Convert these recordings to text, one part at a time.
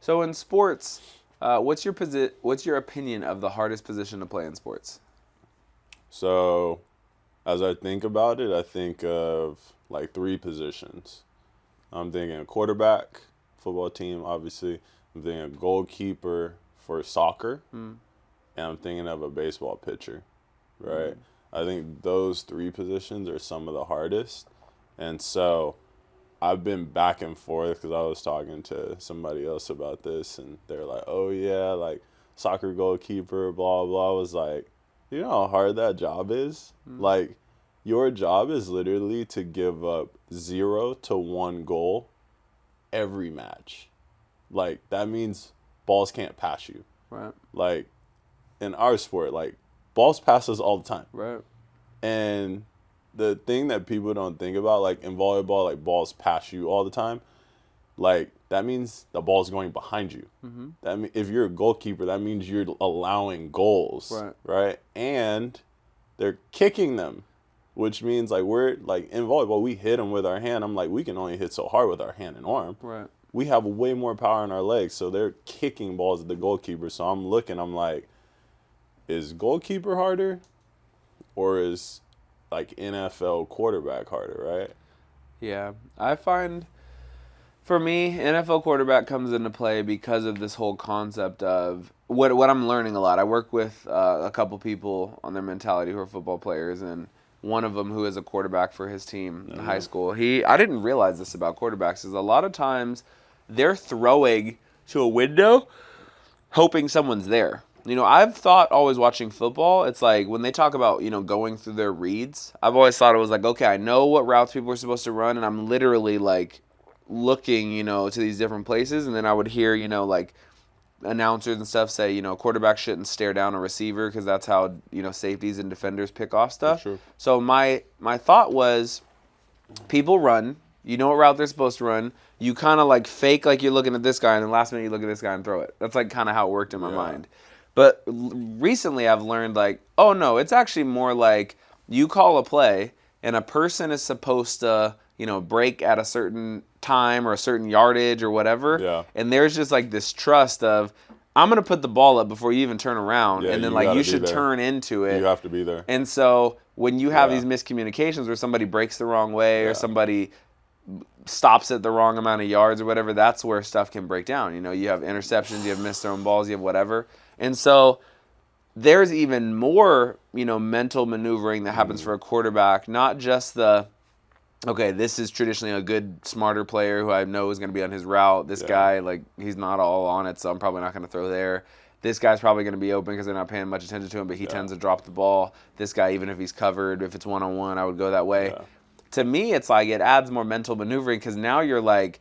So in sports, what's your opinion of the hardest position to play in sports? So, as I think about it, I think of like three positions. I'm thinking a quarterback, football team, obviously. I'm thinking a goalkeeper for soccer, and I'm thinking of a baseball pitcher, right? I think those three positions are some of the hardest. And so I've been back and forth because I was talking to somebody else about this, and they're like, oh, yeah, like soccer goalkeeper, blah, blah. I was like, you know how hard that job is? Like, your job is literally to give up 0 to 1 goal every match. Like, that means balls can't pass you. Right. Like, in our sport, like, balls pass us all the time. Right. And the thing that people don't think about, like, in volleyball, like, balls pass you all the time. Like, that means the ball's going behind you. That if you're a goalkeeper, that means you're allowing goals. Right? And they're kicking them, which means, like, we're, like, in volleyball, we hit them with our hand. I'm like, we can only hit so hard with our hand and arm. Right. We have way more power in our legs, so they're kicking balls at the goalkeeper. So I'm looking, I'm like, is goalkeeper harder or is, like, NFL quarterback harder, right? Yeah. I find, for me, NFL quarterback comes into play because of this whole concept of what I'm learning a lot. I work with a couple people on their mentality who are football players, and one of them who is a quarterback for his team in high school. I didn't realize this about quarterbacks, is a lot of times they're throwing to a window hoping someone's there. You know, I've thought always watching football, it's like when they talk about, going through their reads, I've always thought it was like, okay, I know what routes people are supposed to run, and I'm literally like looking, to these different places, and then I would hear, like announcers and stuff say, quarterback shouldn't stare down a receiver because that's how, safeties and defenders pick off stuff. Sure. So my thought was, people run, you know what route they're supposed to run, you kind of like fake like you're looking at this guy, and then last minute you look at this guy and throw it. That's like kind of how it worked in my mind. But recently I've learned, like, oh no, it's actually more like you call a play and a person is supposed to, break at a certain time or a certain yardage or whatever. Yeah. And there's just like this trust of, I'm going to put the ball up before you even turn around. Yeah, and then you like gotta you be should there. turn into it. You have to be there. And so when you have Yeah. these miscommunications where somebody breaks the wrong way or somebody stops at the wrong amount of yards or whatever, that's where stuff can break down. You have interceptions, you have missed thrown balls, you have whatever. And so there's even more, mental maneuvering that happens for a quarterback, not just the, okay, this is traditionally a good, smarter player who I know is going to be on his route. This guy, like, he's not all on it, so I'm probably not going to throw there. This guy's probably going to be open because they're not paying much attention to him, but he tends to drop the ball. This guy, even if he's covered, if it's one-on-one, I would go that way. Yeah. To me, it's like it adds more mental maneuvering because now you're like,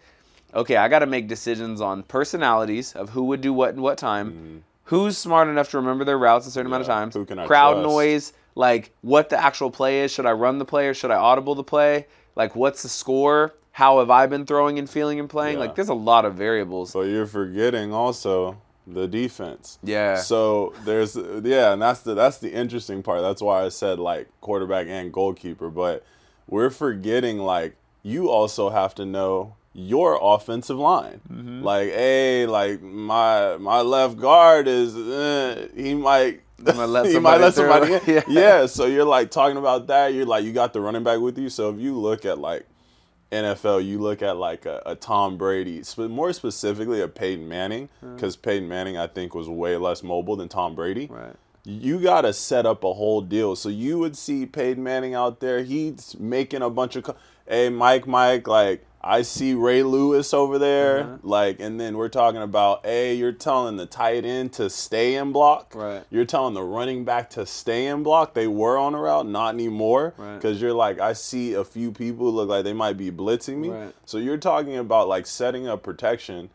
okay, I got to make decisions on personalities of who would do what and what time, who's smart enough to remember their routes a certain amount of times, Who can I crowd trust? noise, like what the actual play is. Should I run the play or should I audible the play? Like, what's the score? How have I been throwing and feeling and playing? Yeah. Like, there's a lot of variables. But you're forgetting also the defense. Yeah. So there's and that's the interesting part. That's why I said like quarterback and goalkeeper. But we're forgetting like you also have to know your offensive line. Like, hey, like my left guard is he might. He might let somebody in. Yeah, so you're like talking about that. You're like, you got the running back with you. So if you look at like NFL, you look at like a Tom Brady, more specifically a Peyton Manning, because Peyton Manning I think was way less mobile than Tom Brady. Right. You got to set up a whole deal. So you would see Peyton Manning out there. He's making a bunch of, hey, Mike, like, I see Ray Lewis over there. Like, and then we're talking about, hey, you're telling the tight end to stay in block. Right. You're telling the running back to stay in block. They were on the route, not anymore. Because you're like, I see a few people look like they might be blitzing me. Right. So you're talking about, like, setting up protection.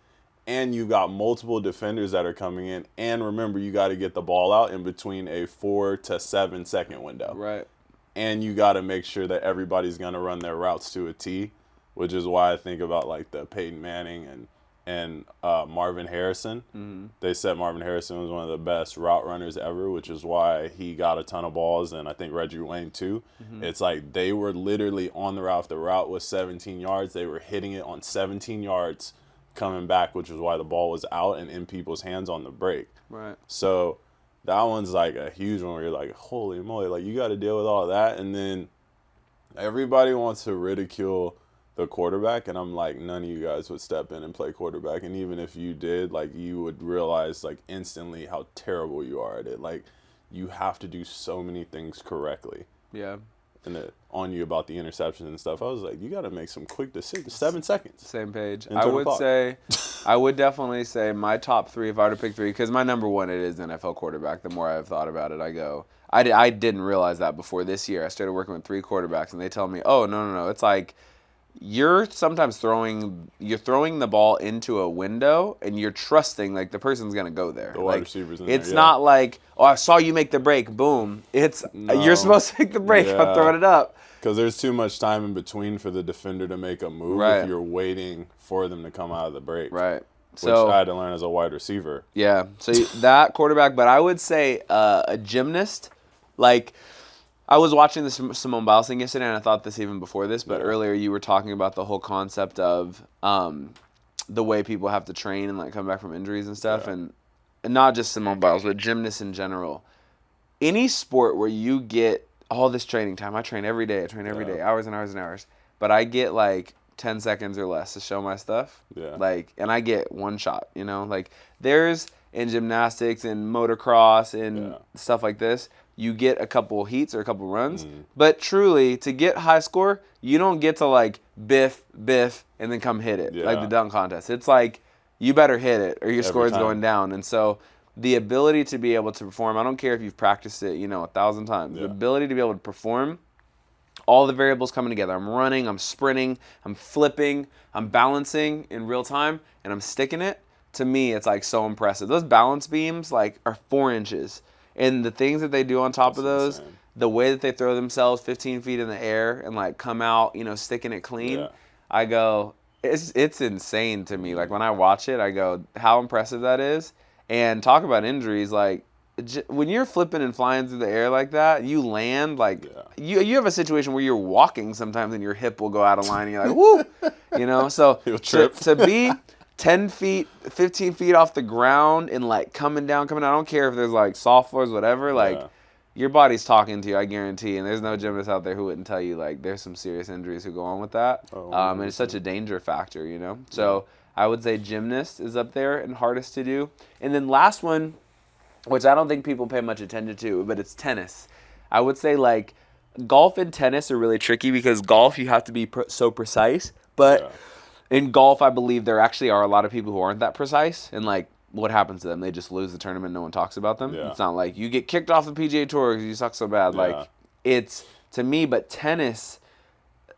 And you got multiple defenders that are coming in. And remember, you got to get the ball out in between a 4 to 7 second window. Right. And you got to make sure that everybody's going to run their routes to a T, which is why I think about like the Peyton Manning and Marvin Harrison. They said Marvin Harrison was one of the best route runners ever, which is why he got a ton of balls, and I think Reggie Wayne too. It's like they were literally on the route. If the route was 17 yards, they were hitting it on 17 yards coming back, which is why the ball was out and in people's hands on the break. Right. So that one's like a huge one where you're like, holy moly, like you got to deal with all that. And then everybody wants to ridicule the quarterback, and I'm like, none of you guys would step in and play quarterback. And even if you did, like, you would realize like instantly how terrible you are at it. Like, you have to do so many things correctly. Yeah. And on you about the interceptions and stuff, I was like, you got to make some quick decisions. 7 seconds. Same page. And I turn the would clock. say, I would definitely say my top 3, if I were to pick 3, because my number 1, it is NFL quarterback. The more I've thought about it, I go, I didn't realize that before this year. I started working with 3 quarterbacks, and they tell me, oh, no. It's like, you're sometimes throwing the ball into a window, and you're trusting like the person's gonna go there. The wide receivers in there, it's not like, oh, I saw you make the break, boom. It's you're supposed to make the break. I'm throwing it up. Because there's too much time in between for the defender to make a move if you're waiting for them to come out of the break. Right. Which I had to learn as a wide receiver. Yeah. So that quarterback, but I would say a gymnast, like. I was watching the Simone Biles thing yesterday, and I thought this even before this, but earlier you were talking about the whole concept of the way people have to train and like come back from injuries and stuff, and not just Simone Biles, but gymnasts in general. Any sport where you get all this training time, I train every day, hours and hours and hours, but I get like 10 seconds or less to show my stuff, like, and I get one shot, like there's in gymnastics and motocross and stuff like this, you get a couple heats or a couple runs. But truly, to get high score, you don't get to like biff, and then come hit it like the dunk contest. It's like you better hit it or your score is going down. And so the ability to be able to perform, I don't care if you've practiced it, 1,000 times. The ability to be able to perform, all the variables coming together. I'm running, I'm sprinting, I'm flipping, I'm balancing in real time, and I'm sticking it. To me, it's like so impressive. Those balance beams like are 4 inches. And the things that they do on top of those, insane. The way that they throw themselves 15 feet in the air and like come out, sticking it clean, I go, it's insane to me. Like when I watch it, I go, how impressive that is. And talk about injuries, like when you're flipping and flying through the air like that, you land like you have a situation where you're walking sometimes and your hip will go out of line and you're like, whoo, so to be 10 feet, 15 feet off the ground and like coming down. I don't care if there's like soft floors, whatever. Like your body's talking to you, I guarantee. And there's no gymnast out there who wouldn't tell you like there's some serious injuries who go on with that. And it's such a danger factor, So I would say gymnast is up there and hardest to do. And then last one, which I don't think people pay much attention to, but it's tennis. I would say like golf and tennis are really tricky because golf you have to be so precise, but in golf, I believe there actually are a lot of people who aren't that precise, and like, what happens to them? They just lose the tournament. No one talks about them. It's not like you get kicked off the PGA Tour because you suck so bad. Like, it's to me, but tennis,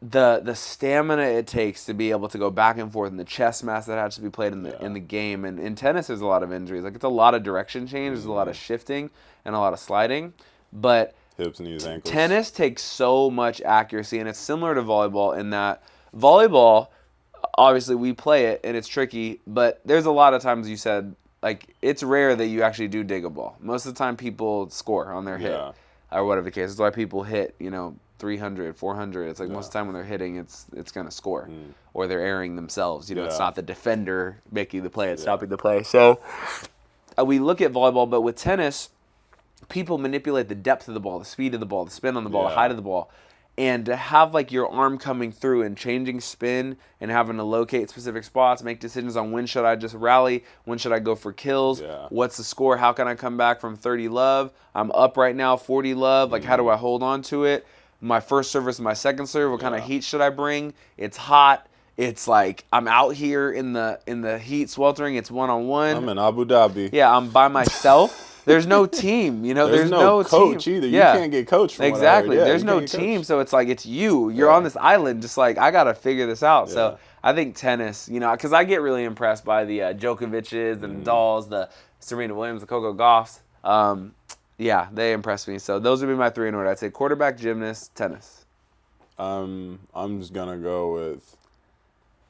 the stamina it takes to be able to go back and forth, and the chess match that has to be played in the game. And in tennis, there's a lot of injuries. Like, it's a lot of direction change. There's a lot of shifting and a lot of sliding, but hips, knees, ankles. Tennis takes so much accuracy, and it's similar to volleyball in that volleyball. Obviously, we play it, and it's tricky, but there's a lot of times you said, like, it's rare that you actually do dig a ball. Most of the time, people score on their hit, or whatever the case. That's why people hit, 300, 400. It's like most of the time when they're hitting, it's going to score, or they're airing themselves. It's not the defender making the play, it's stopping the play. So we look at volleyball, but with tennis, people manipulate the depth of the ball, the speed of the ball, the spin on the ball, the height of the ball. And to have like your arm coming through and changing spin and having to locate specific spots, make decisions on when should I just rally, when should I go for kills, what's the score, how can I come back from 30 love, I'm up right now, 40 love, like how do I hold on to it, my first serve versus my second serve, what kind of heat should I bring, it's hot, it's like I'm out here in the heat sweltering, it's one-on-one. I'm in Abu Dhabi. Yeah, I'm by myself. There's no team, There's no coach team. either. You can't get coached from exactly. what I heard. There's no team, so it's like it's you. You're on this island, just like I gotta figure this out. So I think tennis, because I get really impressed by the Djokovic's, the Nadals, the Serena Williams, the Coco Gauffs. They impress me. So those would be my 3 in order. I'd say quarterback, gymnast, tennis. I'm just gonna go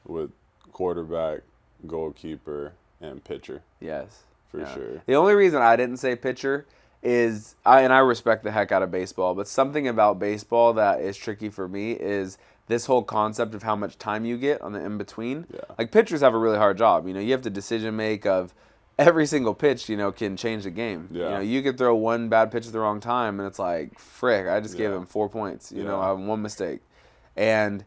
with quarterback, goalkeeper, and pitcher. Yes. For sure. The only reason I didn't say pitcher is, and I respect the heck out of baseball, but something about baseball that is tricky for me is this whole concept of how much time you get on the in-between. Yeah. Like, pitchers have a really hard job. You have to decision make of every single pitch, can change the game. Yeah. You could throw one bad pitch at the wrong time, and it's like, frick, I just gave Yeah. him 4 points. Yeah. I have one mistake. And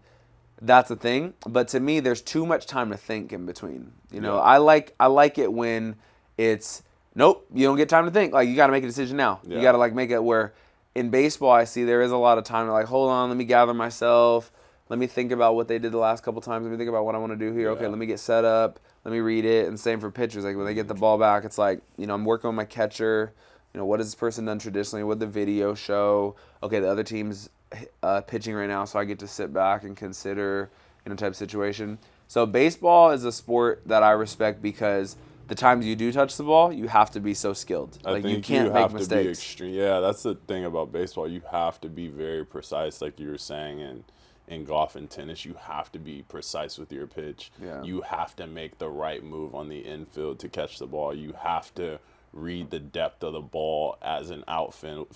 that's a thing. But to me, there's too much time to think in between. Yeah. I like it when it's, nope, you don't get time to think. Like, you got to make a decision now. Yeah. You got to, like, make it where in baseball I see there is a lot of time to, like, hold on, let me gather myself. Let me think about what they did the last couple times. Let me think about what I want to do here. Yeah. Okay, let me get set up. Let me read it. And same for pitchers. Like, when they get the ball back, it's like, I'm working with my catcher. What has this person done traditionally? What did the video show? Okay, the other team's pitching right now, so I get to sit back and consider, type of situation. So baseball is a sport that I respect because the times you do touch the ball, you have to be so skilled. I think you can't you make have to mistakes. be extreme. Yeah, that's the thing about baseball. You have to be very precise, like you were saying, and in golf and tennis, you have to be precise with your pitch. Yeah. You have to make the right move on the infield to catch the ball. You have to read the depth of the ball as an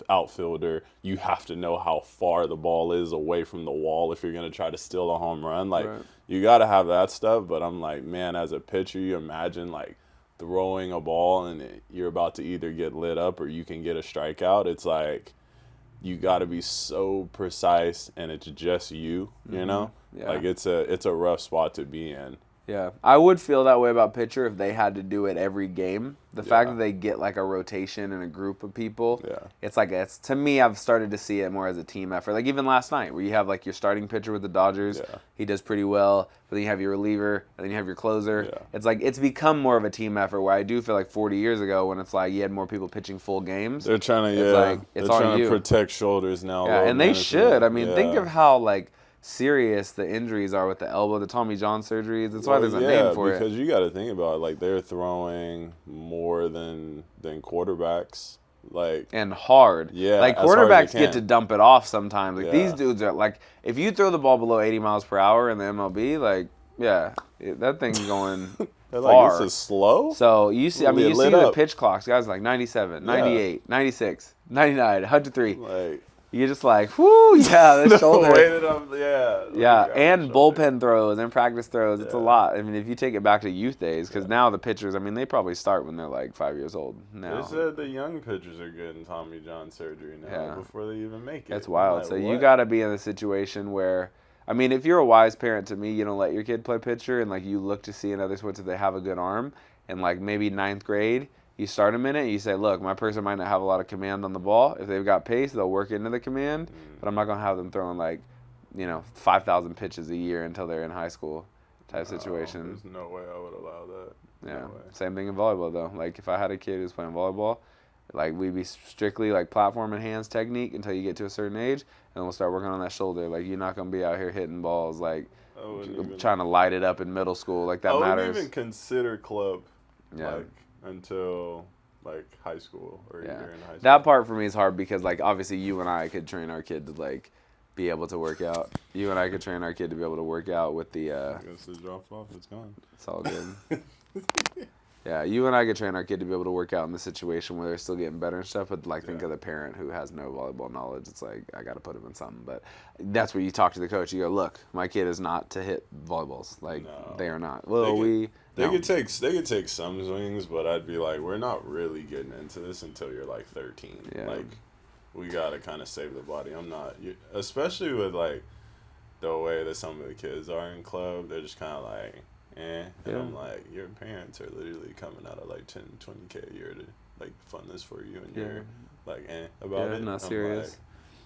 outfielder. You have to know how far the ball is away from the wall if you're going to try to steal a home run. Like, Right. You got to have that stuff. But I'm like, man, as a pitcher, you imagine, like, throwing a ball and you're about to either get lit up or you can get a strikeout. It's like, you got to be so precise, and it's just you know? Yeah. Like, it's a rough spot to be in. Yeah, I would feel that way about pitcher if they had to do it every game. The fact Yeah. that they get like a rotation and a group of people, Yeah. it's to me, I've started to see it more as a team effort. Like even last night, where you have like your starting pitcher with the Dodgers, Yeah. he does pretty well, but then you have your reliever, and then you have your closer. Yeah. It's like it's become more of a team effort. Where I do feel like 40 years ago, when it's like you had more people pitching full games. They're trying to, It's like, it's they're on trying you. to protect shoulders now. Yeah, load and they management. should. I mean, think Yeah. of how like serious the injuries are with the elbow, the Tommy John surgeries. That's why there's a name for it. because you got to think about it. Like, they're throwing more than quarterbacks. Like, And hard. Yeah, Like as hard as quarterbacks they get can. to dump it off sometimes. Like Yeah. these dudes are like, if you throw the ball below 80 miles per hour in the MLB, like, yeah, that thing's going they're far. like, this is slow. So you see, Get you see lit the up. pitch clocks, guys like 97, 98, 96, 99, 103. Like, You're just like, whoo, yeah, the shoulder. weighted up, yeah. Yeah, Like, and shoulder. bullpen throws and practice throws. It's a Yeah. lot. I mean, if you take it back to youth days, because now the pitchers, I mean, they probably start when they're like 5 years old now. They said the young pitchers are getting Tommy John surgery now Yeah. before they even make it. That's wild. Like, So you what? got to be in a situation where, I mean, if you're a wise parent to me, you don't let your kid play pitcher, and like you look to see in other sports if they have a good arm, and like maybe ninth grade, you start them in it. You say, look, my person might not have a lot of command on the ball. If they've got pace, they'll work into the command, but I'm not gonna have them throwing like, 5,000 pitches a year until they're in high school type situation. There's no way I would allow that. Yeah. No way. Same thing in volleyball though. Like if I had a kid who's playing volleyball, like we'd be strictly like platform and hands technique until you get to a certain age, and then we'll start working on that shoulder. Like you're not gonna be out here hitting balls like I wouldn't even, trying to light it up in middle school. Like that I wouldn't matters. even consider club Yeah. like until like high school or Yeah. you're in high school. That part for me is hard because like obviously you and I could train our kid to like be able to work out. You and I could train our kid to be able to work out with the Once the drop off, it's gone. it's all good. Yeah, you and I could train our kid to be able to work out in the situation where they're still getting better and stuff, but like think Yeah. of the parent who has no volleyball knowledge. It's like I got to put him in something. But that's where you talk to the coach. You go, look, my kid is not to hit volleyballs. Like No. they are not. Well, we They no. could take some swings, but I'd be like, we're not really getting into this until you're like 13. Yeah. Like, we gotta kind of save the body. I'm not, especially with like the way that some of the kids are in club. They're just kind of like, eh. And Yeah. I'm like, your parents are literally coming out of like 10, 20K a year to like fund this for you, and Yeah. you're like, about Yeah, it. not I'm serious. like,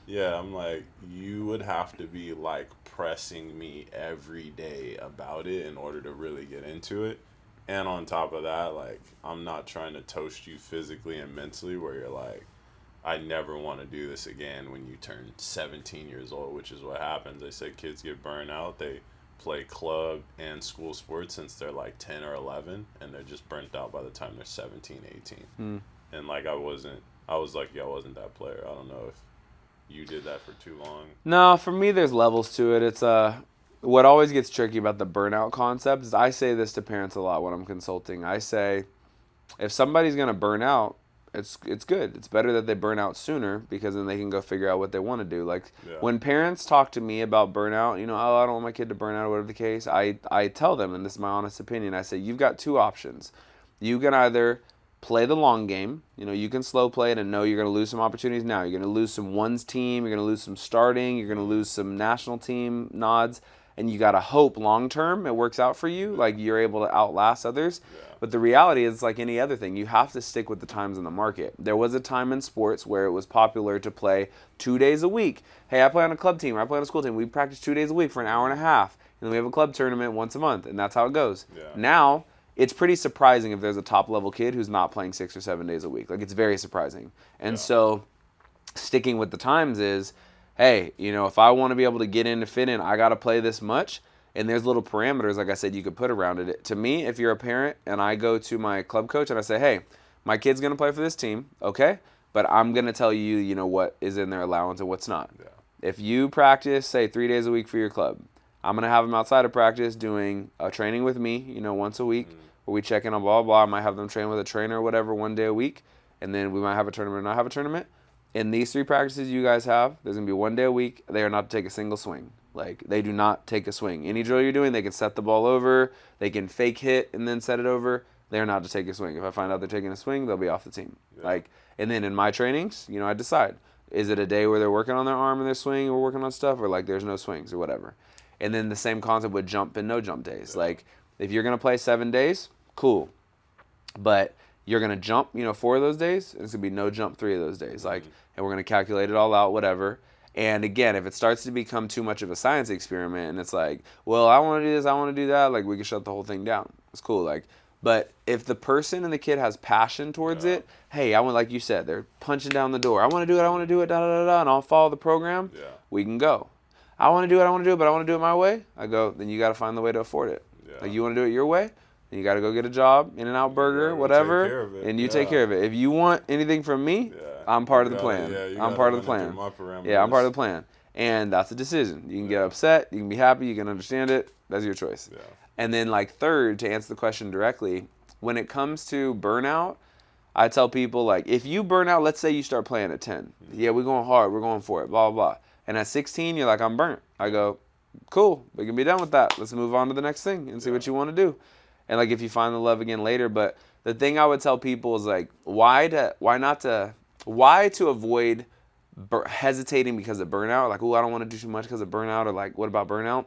yeah, I'm like, you would have to be like pressing me every day about it in order to really get into it. And on top of that, like, I'm not trying to toast you physically and mentally where you're like, I never want to do this again when you turn 17 years old, which is what happens. They say kids get burnt out. They play club and school sports since they're like 10 or 11, and they're just burnt out by the time they're 17, 18. And like, I was lucky I wasn't that player. I don't know if you did that for too long. No, for me, there's levels to it. It's what always gets tricky about the burnout concept is I say this to parents a lot when I'm consulting. I say, if somebody's gonna burn out, it's good. It's better that they burn out sooner because then they can go figure out what they want to do. Like Yeah. when parents talk to me about burnout, oh, I don't want my kid to burn out or whatever the case, I tell them, and this is my honest opinion, I say you've got two options. You can either play the long game, you can slow play it and know you're going to lose some opportunities now. You're going to lose some ones team, you're going to lose some starting, you're going to lose some national team nods, and you got to hope long term it works out for you, like you're able to outlast others. Yeah. But the reality is, like any other thing, you have to stick with the times in the market. There was a time in sports where it was popular to play 2 days a week. Hey, I play on a club team, or I play on a school team. We practice 2 days a week for an hour and a half, and then we have a club tournament once a month, and that's how it goes. Yeah. Now, it's pretty surprising if there's a top-level kid who's not playing 6 or 7 days a week. Like, it's very surprising. And so sticking with the times is, hey, if I want to be able to get in to fit in, I got to play this much. And there's little parameters, like I said, you could put around it. To me, if you're a parent and I go to my club coach and I say, hey, my kid's going to play for this team, okay? But I'm going to tell you, what is in their allowance and what's not. Yeah. If you practice, say, 3 days a week for your club, I'm going to have them outside of practice doing a training with me, once a week, where we check in on blah, blah. I might have them train with a trainer or whatever 1 day a week, and then we might have a tournament or not have a tournament. In these 3 practices you guys have, there's going to be 1 day a week. They are not to take a single swing. Like, they do not take a swing. Any drill you're doing, they can set the ball over. They can fake hit and then set it over. They are not to take a swing. If I find out they're taking a swing, they'll be off the team. Yeah. And then in my trainings, I decide. Is it a day where they're working on their arm and their swing or working on stuff, or like there's no swings or whatever? And then the same concept with jump and no jump days. Yeah. Like, if you're going to play 7 days, cool. But you're going to jump, 4 of those days, and it's going to be no jump 3 of those days. Like, and we're going to calculate it all out, whatever. And again, if it starts to become too much of a science experiment and it's like, well, I want to do this, I want to do that, like we can shut the whole thing down. It's cool. Like, but if the person and the kid has passion towards it, hey, I want, like you said, they're punching down the door. I want to do it, da, da, da, da, and I'll follow the program. Yeah. We can go. I want to do it, but I want to do it my way. I go, then you got to find the way to afford it. Yeah. Like, you want to do it your way? Then you got to go get a job, In-N-Out Burger, whatever, take care of it. and you take care of it. If you want anything from me, I'm part of the plan. I'm part of the plan. Yeah, I'm part of the plan. And that's a decision. You can get upset, you can be happy, you can understand it. That's your choice. Yeah. And then, like, third, to answer the question directly, when it comes to burnout, I tell people, like, if you burn out, let's say you start playing at 10. Yeah, we're going hard, we're going for it, blah, blah, blah. And at 16, you're like, I'm burnt. I go, cool, we can be done with that. Let's move on to the next thing and see what you want to do. And, like, if you find the love again later. But the thing I would tell people is, like, why to avoid hesitating because of burnout, like, oh, I don't want to do too much because of burnout, or like, what about burnout?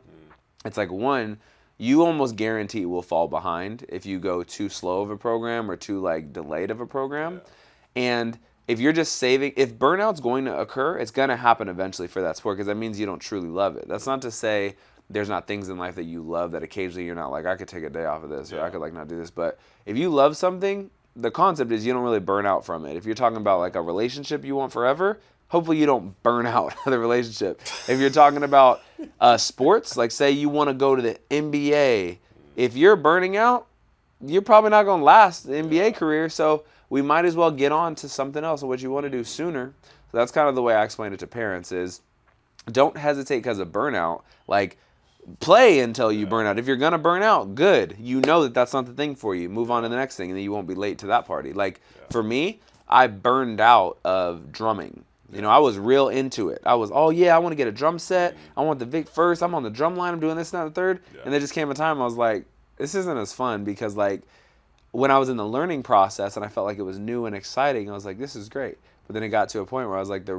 It's like, one, you almost guarantee will fall behind if you go too slow of a program or too, like, delayed of a program. And if you're just if burnout's going to occur, it's going to happen eventually for that sport, because that means you don't truly love it. That's not to say there's not things in life that you love that occasionally you're not like, I could take a day off of this, or I could, like, not do this. But if you love something, the concept is you don't really burn out from it. If you're talking about, like, a relationship you want forever, hopefully you don't burn out the relationship. If you're talking about sports, like, say you want to go to the NBA, if you're burning out, you're probably not going to last the NBA career. So we might as well get on to something else and what you want to do sooner. So that's kind of the way I explain it to parents is, don't hesitate because of burnout. Like, play until you burn out. If you're going to burn out, good. You know that that's not the thing for you. Move on to the next thing, and then you won't be late to that party. Like, for me, I burned out of drumming. I was real into it. I was, I want to get a drum set. I want the Vic first. I'm on the drum line. I'm doing this, and that, and the third. And there just came a time I was like, this isn't as fun, because, like, when I was in the learning process and I felt like it was new and exciting, I was like, this is great. But then it got to a point where I was like, the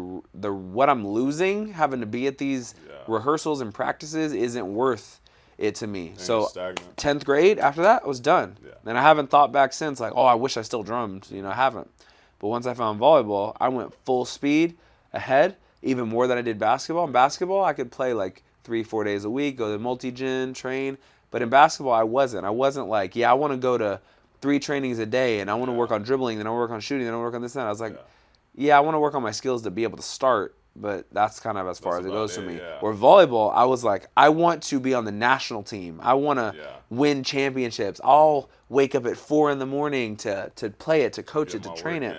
what I'm losing having to be at these rehearsals and practices isn't worth it to me. So 10th grade, after that, I was done. And I haven't thought back since, like, I wish I still drummed. I haven't. But once I found volleyball, I went full speed ahead, even more than I did basketball. In basketball, I could play like 3-4 days a week, go to multi-gym, train. But in basketball, I wasn't like, I want to go to 3 trainings a day, and I want to work on dribbling, then I want to work on shooting, then I want to work on this and that. I was like, I want to work on my skills to be able to start, but that's kind of as far as it goes for me. Where volleyball, I was like, I want to be on the national team. I want to win championships. I'll wake up at 4 a.m. to play it, to coach it, to train it.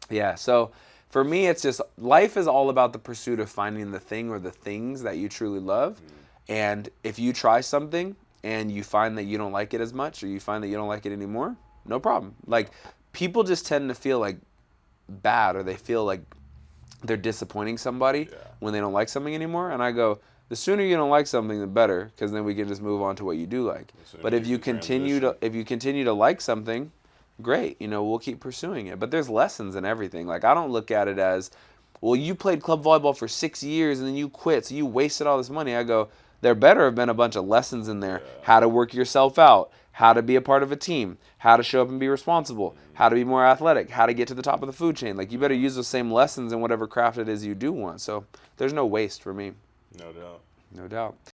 Yeah. So for me, it's just, life is all about the pursuit of finding the thing or the things that you truly love. And if you try something and you find that you don't like it as much, or you find that you don't like it anymore, no problem. Like, people just tend to feel like bad or they feel like they're disappointing somebody when they don't like something anymore. And I go, the sooner you don't like something, the better, because then we can just move on to what you do like. But if you continue to like something, great, we'll keep pursuing it. But there's lessons in everything. Like, I don't look at it as, well, you played club volleyball for 6 years and then you quit, so you wasted all this money. I go, there better have been a bunch of lessons in there. How to work yourself out, how to be a part of a team, how to show up and be responsible, how to be more athletic, how to get to the top of the food chain. Like, you better use those same lessons in whatever craft it is you do want. So there's no waste for me. No doubt. No doubt.